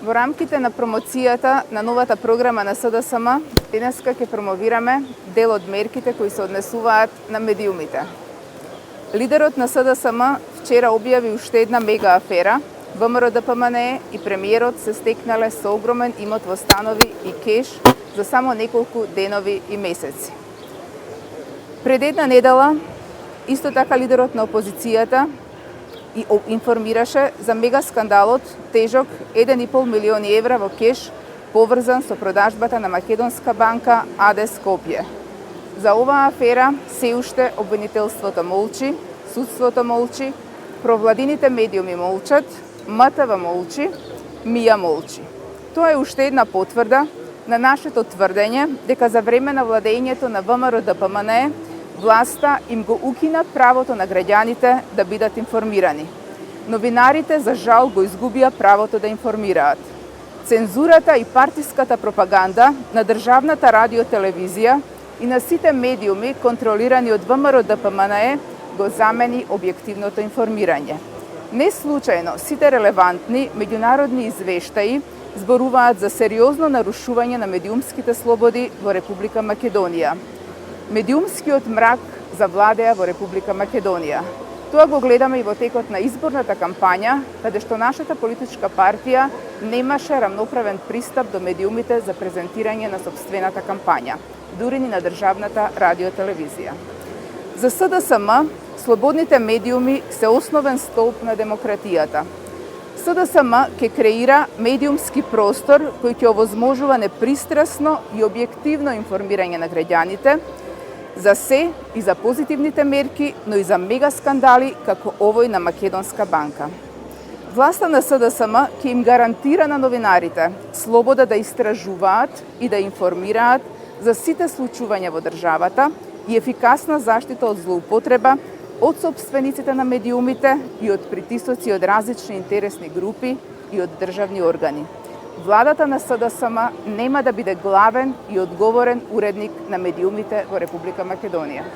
Во рамките на промоцијата на новата програма на СДСМ, денеска ќе промовираме дел од мерките кои се однесуваат на медиумите. Лидерот на СДСМ вчера објави уште една мега афера. ВМРО-ДПМНЕ и премиерот се стекнале со огромен имот во станови и кеш за само неколку денови и месеци. Пред една недела, исто така лидерот на опозицијата и информираше за мега скандалот тежок 1,5 милиони евра во кеш поврзан со продажбата на македонска банка АД Скопје. За оваа афера се уште обвинителството молчи, судството молчи, провладините медиуми молчат, МТВ молчи, МИА молчи. Тоа е уште една потврда на нашето тврдење дека за време на владењето на ВМРО-ДПМНЕ власта им го укина правото на граѓаните да бидат информирани. Новинарите за жал го изгубија правото да информираат. Цензурата и партиската пропаганда на државната радиотелевизија и на сите медиуми контролирани од ВМРО-ДПМНЕ го замени објективното информирање. Не случајно сите релевантни меѓународни извештаи зборуваат за сериозно нарушување на медиумските слободи во Република Македонија. Медиумскиот мрак завладеа во Република Македонија. Тоа го гледаме и во текот на изборната кампања, каде што нашата политичка партија немаше рамноправен пристап до медиумите за презентирање на сопствената кампања, дури ни на државната радиотелевизија. За СДСМ, слободните медиуми се основен столб на демократијата. СДСМ ќе креира медиумски простор кој ќе овозможува непристрасно и објективно информирање на граѓаните за се и за позитивните мерки, но и за мега скандали како овој на Македонска банка. Власта на СДСМ ќе им гарантира на новинарите слобода да истражуваат и да информираат за сите случувања во државата и ефикасна заштита од злоупотреба од сопствениците на медиумите и од притисоци од различни интересни групи и од државни органи. Владата на СДСМ нема да биде главен и одговорен уредник на медиумите во Република Македонија.